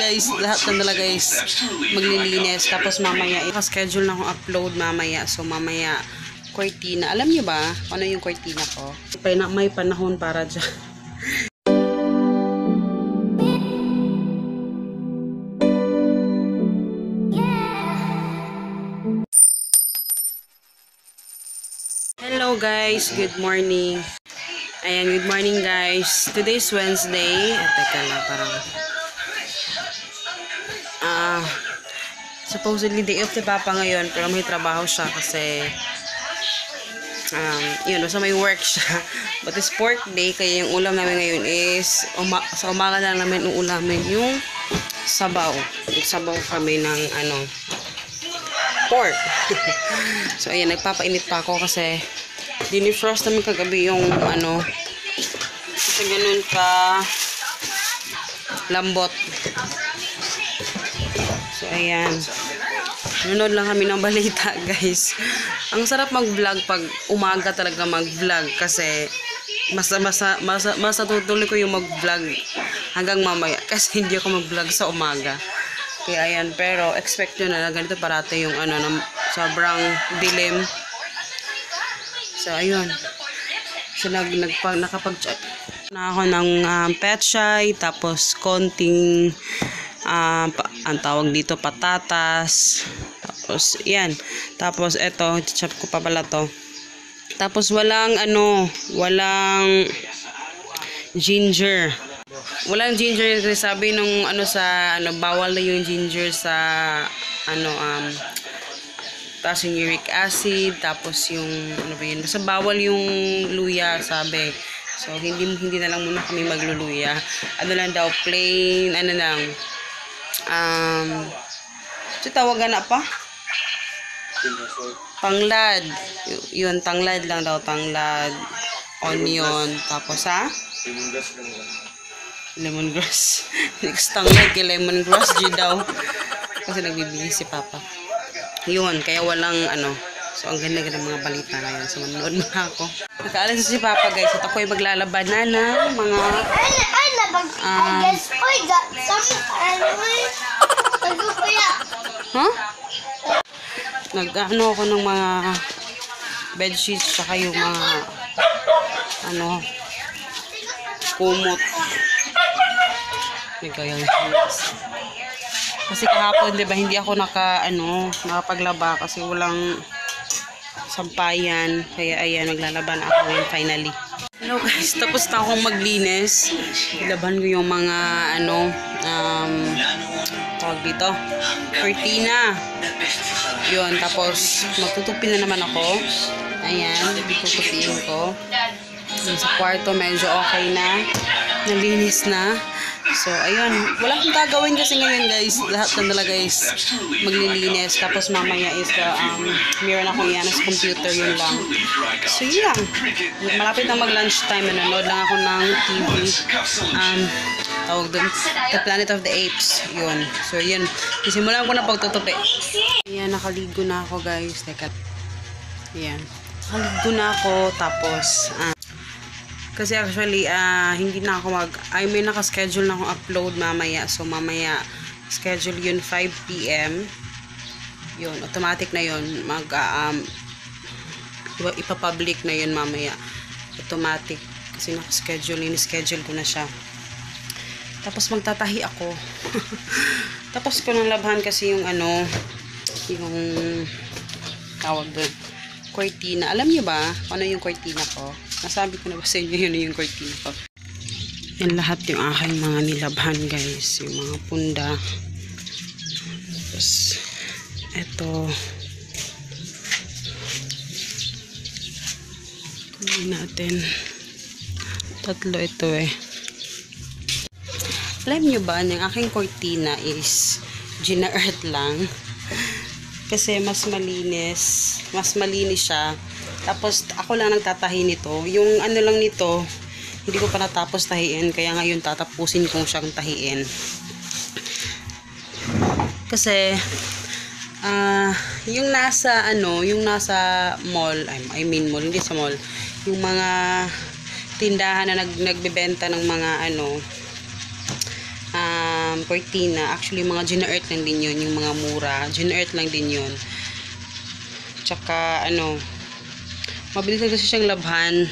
guys, lahat na talaga guys maglilinis. Tapos mamaya, schedule na akong upload mamaya. So mamaya, cortina. Alam niyo ba ano yung cortina ko? May panahon para dyan. Hello guys, good morning. Ayan, good morning guys. Today's Wednesday. Teka lang, parang supposedly day off si Papa ngayon, pero may trabaho siya kasi yun, so may work siya. But it's pork day, kaya yung ulam namin ngayon is sa umaga lang namin uulamin yung sabaw. Nagsabaw kami ng pork. So ayan, nagpapainit pa ako kasi dinifrost namin kagabi yung kasi ganun ka lambot. So ayan, nanonood lang kami ng balita guys. Ang sarap mag-vlog pag umaga talaga mag-vlog kasi mas natutuloy ko yung mag-vlog hanggang mamaya kasi hindi ako mag-vlog sa umaga. Kaya ayan, pero expect nyo na ganito parate yung sobrang dilim. So ayun, so nakapag-chat na ako ng petchay, tapos konting ang tawag dito patatas, tapos yan, tapos eto chop ko pa pala to, tapos walang ginger kasi sabi nung bawal na yung ginger sa tapos yung uric acid, tapos yung basta bawal yung luya sabi. So hindi na lang muna kami magluluya. Lang daw plain so tawagan na pa tanglad, yun tanglad lang daw, tanglad, onion, tapos lemongrass. Next tanglad kay lemongrass daw kasi nagbibigay si Papa. Yun, kaya walang so ang ganda-ganda mga balita ngayon. So manood muna ako. Nakaalis si Papa guys at ako ay maglalaban na ng mga ako ng mga bedsheets saka yung mga kumot. Kasi kahapon, 'di ba, hindi ako nakapaglaba kasi walang sampayan. Kaya ayan, naglalaban ako ngayon finally. Hello guys, tapos na akong maglinis. Ilaban ko yung mga tawag dito, cortina. Yun, tapos magtutupin na naman ako. Ayan, tutupiin ko. Sa kwarto medyo okay na. Nalinis na. So, ayun. Wala akong gagawin kasi ngayon, guys. Lahat na talaga guys maglilinis. Tapos mamaya is meron akong yan sa computer, yun lang. So, yun lang. Malapit na mag-lunch time. Nanonood lang ako ng TV. Tawag dun, The Planet of the Apes. Yun. So, yun. Simulan ko na pagtutupi. Ayan, nakaligo na ako, guys. Teka. Ayan. Nakaligo na ako. Tapos, kasi actually, hindi na ako may naka-schedule na akong upload mamaya. So, mamaya, schedule yun 5 PM. Yun, automatic na yun. Ipapublic na yun mamaya. Automatic. Kasi naka-schedule, in-schedule ko na siya. Tapos, magtatahi ako. Tapos ko nang labhan kasi yung yung tawag doon, cortina. Alam niyo ba ano yung cortina ko? Nasabi ko na ba sa inyo yun yung cortina ko? Yan lahat yung aking mga nilabhan guys. Yung mga punda. Tapos, eto. Kunin natin. Tatlo ito eh. Alam nyo ba, yung aking cortina is gina-earth lang. Kasi mas malinis siya. Tapos ako lang nagtatahi nito. Yung lang nito, hindi ko pa natapos tahiin. Kaya ngayon tatapusin kong siyang tahiin. Kasi yung nasa mall, I mean mall, hindi sa mall. Yung mga tindahan na nagbebenta ng mga cortina. Actually, mga Gina-Earth lang din yun. Yung mga mura. Gina-Earth lang din yun. Tsaka, ano, mabilis na kasi siyang labhan.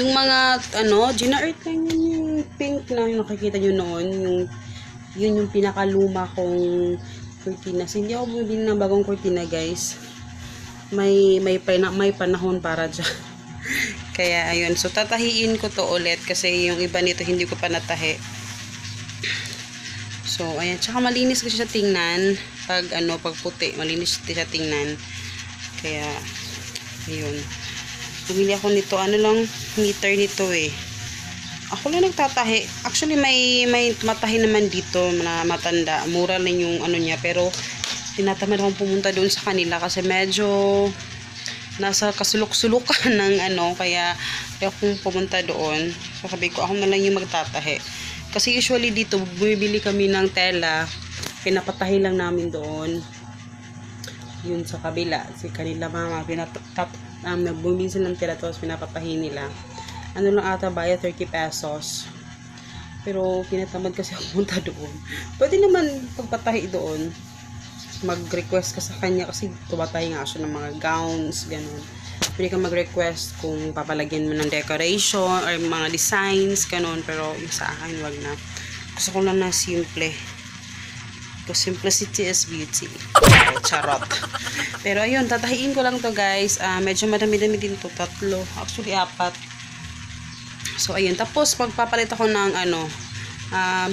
Yung mga, ano, Gina-Earth lang yun. Yung pink na yung nakikita nyo noon. Yun yung pinakaluma kong cortina. So, hindi ako bumibili ng bagong cortina, guys. May panahon para dyan. Kaya, ayun. So, tatahiin ko to ulit. Kasi yung iba nito, hindi ko pa natahi. So, ayan. Tsaka malinis kasi siya tingnan. Pag puti, malinis siya tingnan. Kaya, ayun. Bumili ako nito. Ano lang, meter nito eh. Ako lang nagtatahi. Actually, may matahi naman dito na matanda. Mura lang yung ano niya. Pero, tinatamad akong pumunta doon sa kanila. Kasi medyo nasa kasulok-sulukan ng ano. Kaya akong pumunta doon. So, sabi ko, ako na lang yung magtatahi. Kasi usually dito, bumibili kami ng tela. Pinapatahi lang namin doon. Yun sa kabila. Si kanila mama, bumili sila ng tela tapos pinapatahi nila. Ano lang ata, bayad 30 pesos. Pero pinatamad kasi ako punta doon. Pwede naman pagpatahi doon. Mag-request ka sa kanya kasi tumatahi nga siya ng mga gowns, ganun. Pwede ka mag-request kung papalagyan mo ng decoration or mga designs, ganun. Pero yung sa akin, wag na. Gusto ko lang na simple. Because simplicity is beauty. Charot. Pero ayun, tatahiin ko lang to guys. Medyo madami-dami din to. 3. Actually, 4. So ayun. Tapos, pagpapalit ako ng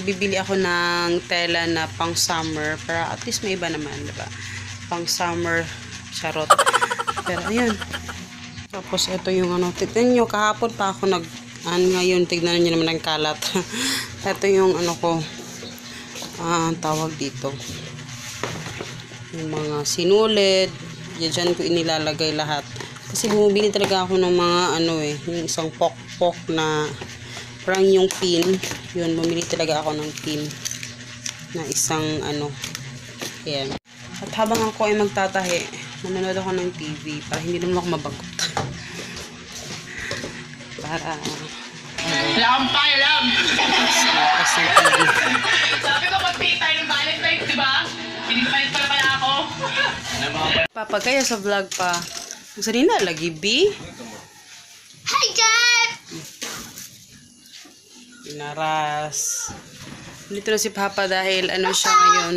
bibili ako ng tela na pang summer. Para at least may iba naman, diba? Pang summer. Charot. Pero ayun. Tapos, ito yung tignan nyo, kahapon pa ako ngayon, tignan nyo naman ang kalat. Ito yung ko, tawag dito. Yung mga sinulid, dyan ko inilalagay lahat. Kasi bumibili talaga ako ng mga, yung isang pok-pok na, parang yung pin, yun, bumili talaga ako ng pin, na isang, ayan. At habang ako ay magtatahi, nanonood ako ng TV, para hindi naman ako mabagot. Para alam pa, alam! Lakas ng TV. Sabi ko mag-pay tayo ng Valentine's, di ba? Pinipayit pala ako. Papa, kaya sa vlog pa. Gusto rin na, lagi B. Hi, guys! Pinaras. Dito na si Papa dahil siya ngayon.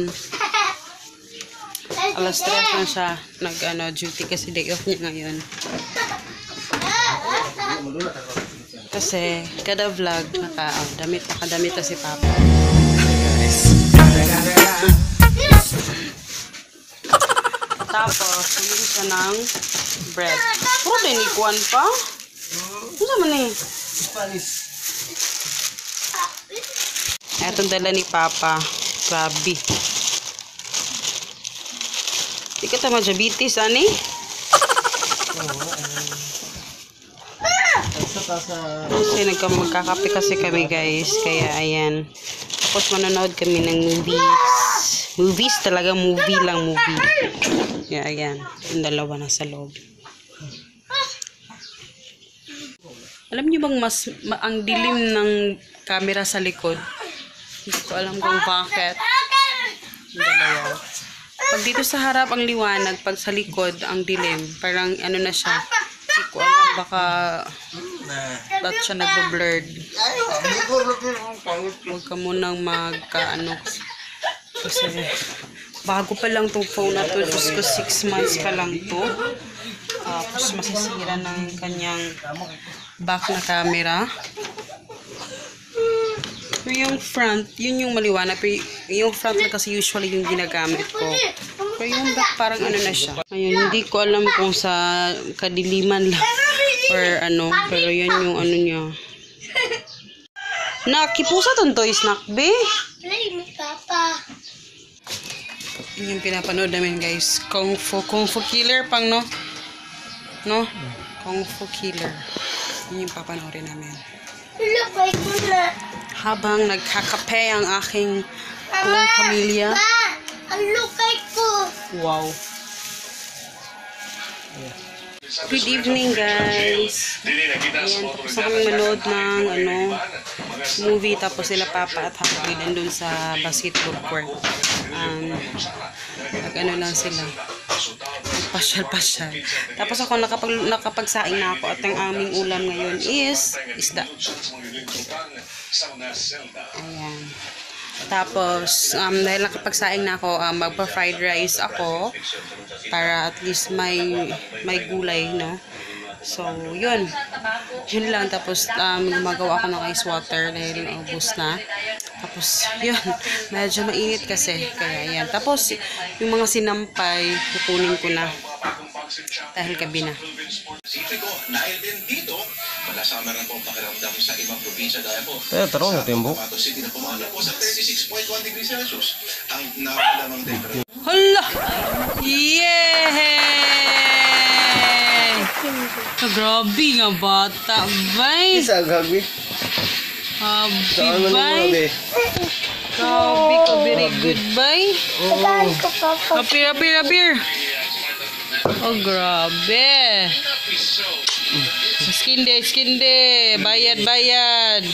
Alas 3 na siya. Duty kasi day off niya ngayon. Kasi, kada vlog, nakadamit na si Papa. Tapos, bumili siya ng bread. Puro din, ikuan pa? Ano naman eh? Etong dala ni Papa. Grabe. Di ka tama diabetes, ani? Kasi magkakape kasi kami guys. Kaya ayan. Tapos manonood kami ng movies. Movies talaga, movie. Kaya ayan. Yung dalawa na sa loob. Alam niyo bang ang dilim ng camera sa likod? Hindi ko alam kung bakit. Yung dalawa. Pag dito sa harap ang liwanag, pag sa likod ang dilim. Parang na siya. Hindi ko alam, baka ba't siya nagbo-blurred. Huwag ka munang kasi bago pa lang itong phone na to. Diyos ko, 6 months pa lang to. Tapos masisira ng kanyang back na camera. Pero yung front, yun yung maliwanag. Pero yung front na kasi usually yung ginagamit ko. Pero yung back parang na siya. Ayun, hindi ko alam kung sa kadiliman lang or pero yun yung niya. Nakipusa tong toys, nakbe. Play me, Papa. Yun yung pinapanood namin guys. Kung Fu Killer pang no? Kung Fu Killer. Yun yung papanoorin namin. Look, I could Habang nagkakape ang aking buong pamilya. look, I could. Wow. Good evening guys. Ayan, tapos na kami manood ng movie, tapos sila Papa at Happy nandun sa basketball court. Nag-ano lang sila. Pasyal-pasyal. Tapos ako nakapagsaing na ako at ang aming ulam ngayon is isda. Ayan. Tapos, dahil nakapagsaing na ako, magpa-fried rice ako para at least may gulay, no? So, yun. Yun lang. Tapos, gumagawa ako ng ice water dahil ubos na. Tapos, yun. Medyo mainit kasi. Kaya, yan. Tapos, yung mga sinampay, kukunin ko na. Dahil gabi na. Dahil din dito, malasama rin po ang pakiramdam sa ibang probinsya dahil po. Pero tarong na timbo. Cotabato City na pumalo po sa 36.1 degrees Celsius ang nararamdamang temperature. Hala! Yay! Grabe nga bata, bay! Isa gagwi. Happy, bay! Grabe ka, very good, bay! Apir! Oh, grabe! Skin day! Bayad!